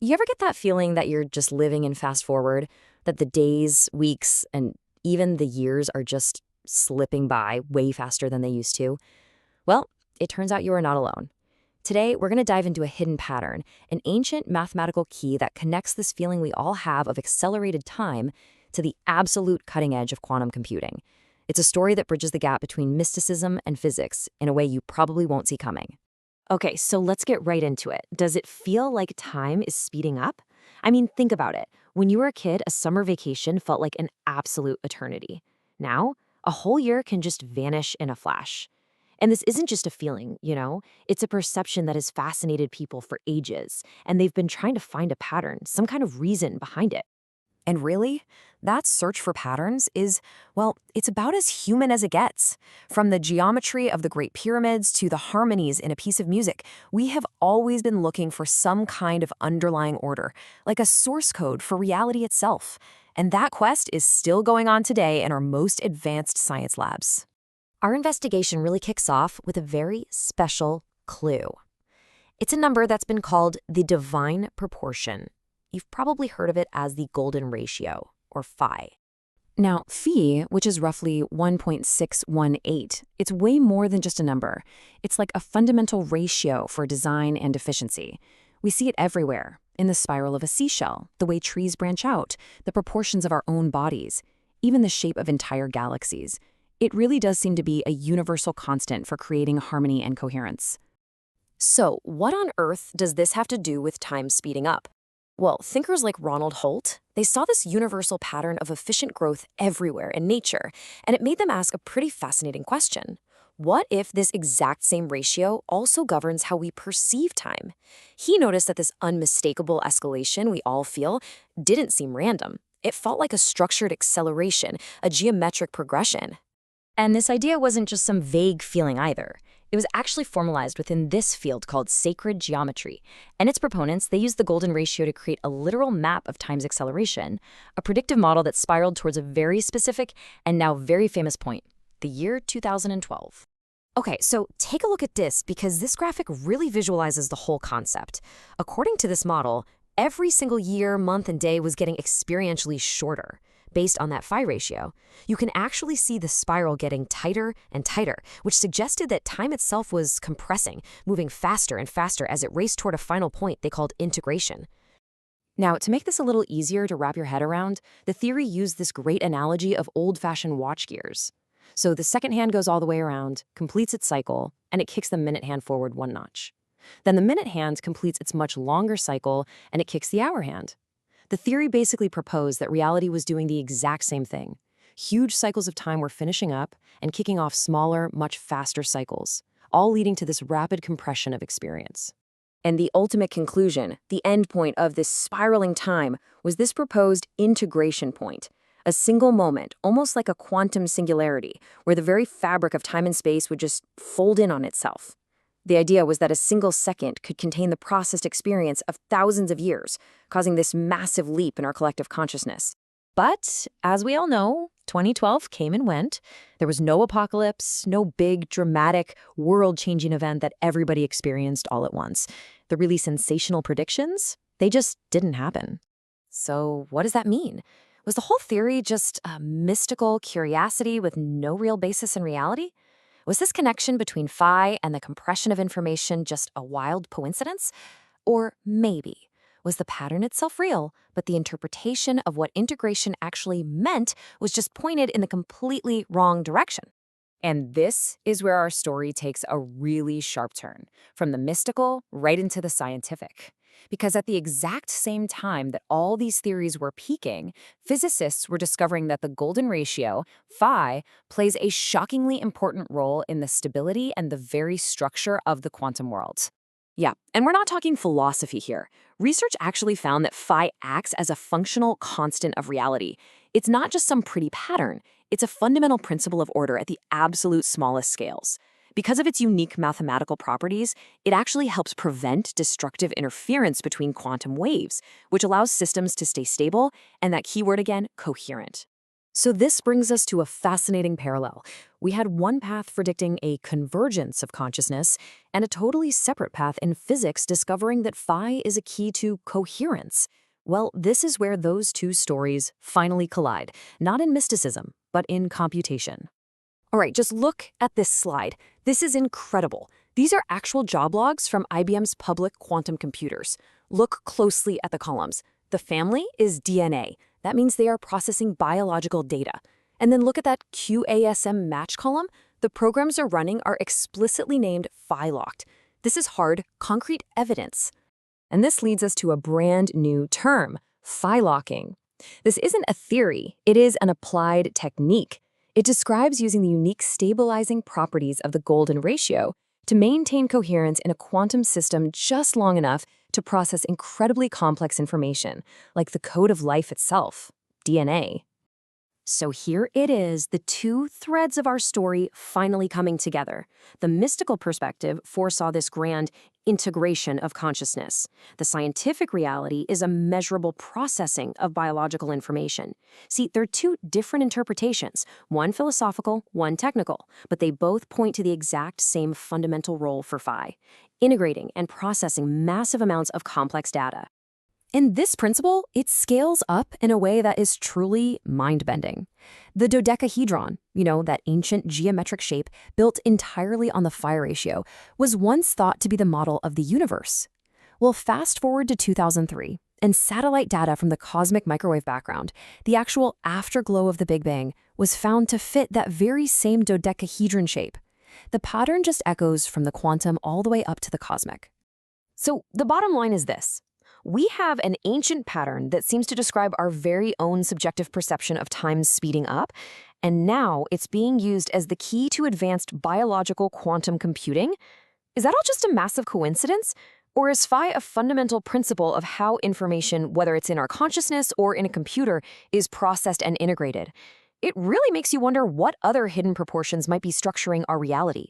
You ever get that feeling that you're just living in fast forward, that the days, weeks, and even the years are just slipping by way faster than they used to? Well, it turns out you are not alone. Today, we're going to dive into a hidden pattern, an ancient mathematical key that connects this feeling we all have of accelerated time to the absolute cutting edge of quantum computing. It's a story that bridges the gap between mysticism and physics in a way you probably won't see coming. Okay, so let's get right into it. Does it feel like time is speeding up? I mean, think about it. When you were a kid, a summer vacation felt like an absolute eternity. Now, a whole year can just vanish in a flash. And this isn't just a feeling. It's a perception that has fascinated people for ages, and they've been trying to find a pattern, some kind of reason behind it. And really, that search for patterns is, well, it's about as human as it gets. From the geometry of the Great Pyramids to the harmonies in a piece of music, we have always been looking for some kind of underlying order, like a source code for reality itself. And that quest is still going on today in our most advanced science labs. Our investigation really kicks off with a very special clue. It's a number that's been called the divine proportion. You've probably heard of it as the golden ratio, or Phi. Now, Phi, which is roughly 1.618, it's way more than just a number. It's like a fundamental ratio for design and efficiency. We see it everywhere, in the spiral of a seashell, the way trees branch out, the proportions of our own bodies, even the shape of entire galaxies. It really does seem to be a universal constant for creating harmony and coherence. So, what on earth does this have to do with time speeding up? Well, thinkers like Ronald Holt, they saw this universal pattern of efficient growth everywhere in nature, and it made them ask a pretty fascinating question. What if this exact same ratio also governs how we perceive time? He noticed that this unmistakable escalation we all feel didn't seem random. It felt like a structured acceleration, a geometric progression. And this idea wasn't just some vague feeling either. It was actually formalized within this field called sacred geometry. And its proponents, they used the golden ratio to create a literal map of time's acceleration, a predictive model that spiraled towards a very specific and now very famous point, the year 2012. Okay, so take a look at this because this graphic really visualizes the whole concept. According to this model, every single year, month, and day was getting experientially shorter. Based on that Phi ratio, you can actually see the spiral getting tighter and tighter, which suggested that time itself was compressing, moving faster and faster as it raced toward a final point they called integration. Now, to make this a little easier to wrap your head around, the theory used this great analogy of old-fashioned watch gears. So the second hand goes all the way around, completes its cycle, and it kicks the minute hand forward one notch. Then the minute hand completes its much longer cycle, and it kicks the hour hand. The theory basically proposed that reality was doing the exact same thing. Huge cycles of time were finishing up and kicking off smaller, much faster cycles, all leading to this rapid compression of experience. And the ultimate conclusion, the end point of this spiraling time, was this proposed integration point, a single moment, almost like a quantum singularity, where the very fabric of time and space would just fold in on itself. The idea was that a single second could contain the processed experience of thousands of years, causing this massive leap in our collective consciousness. But, as we all know, 2012 came and went. There was no apocalypse, no big, dramatic, world-changing event that everybody experienced all at once. The really sensational predictions, they just didn't happen. So what does that mean? Was the whole theory just a mystical curiosity with no real basis in reality? Was this connection between Phi and the compression of information just a wild coincidence? Or maybe, was the pattern itself real, but the interpretation of what integration actually meant was just pointed in the completely wrong direction? And this is where our story takes a really sharp turn, from the mystical right into the scientific. Because at the exact same time that all these theories were peaking, physicists were discovering that the golden ratio, Phi, plays a shockingly important role in the stability and the very structure of the quantum world. Yeah, and we're not talking philosophy here. Research actually found that Phi acts as a functional constant of reality. It's not just some pretty pattern. It's a fundamental principle of order at the absolute smallest scales. Because of its unique mathematical properties, it actually helps prevent destructive interference between quantum waves, which allows systems to stay stable, and that keyword again, coherent. So this brings us to a fascinating parallel. We had one path predicting a convergence of consciousness and a totally separate path in physics discovering that phi is a key to coherence. Well, this is where those two stories finally collide, not in mysticism, but in computation. All right, just look at this slide. This is incredible. These are actual job logs from IBM's public quantum computers. Look closely at the columns. The family is DNA. That means they are processing biological data. And then look at that QASM match column. The programs are running are explicitly named Phi-Locked. This is hard, concrete evidence. And this leads us to a brand new term, Phi-Locking. This isn't a theory, it is an applied technique. It describes using the unique stabilizing properties of the golden ratio to maintain coherence in a quantum system just long enough to process incredibly complex information, like the code of life itself, DNA. So here it is, the two threads of our story finally coming together. The mystical perspective foresaw this grand integration of consciousness. The scientific reality is a measurable processing of biological information. See, there are two different interpretations, one philosophical, one technical, but they both point to the exact same fundamental role for phi, integrating and processing massive amounts of complex data. And this principle, it scales up in a way that is truly mind-bending. The dodecahedron, that ancient geometric shape built entirely on the Phi ratio, was once thought to be the model of the universe. Well, fast forward to 2003, and satellite data from the cosmic microwave background, the actual afterglow of the Big Bang, was found to fit that very same dodecahedron shape. The pattern just echoes from the quantum all the way up to the cosmic. So the bottom line is this. We have an ancient pattern that seems to describe our very own subjective perception of time speeding up, and now it's being used as the key to advanced biological quantum computing. Is that all just a massive coincidence? Or is phi a fundamental principle of how information, whether it's in our consciousness or in a computer, is processed and integrated? It really makes you wonder what other hidden proportions might be structuring our reality.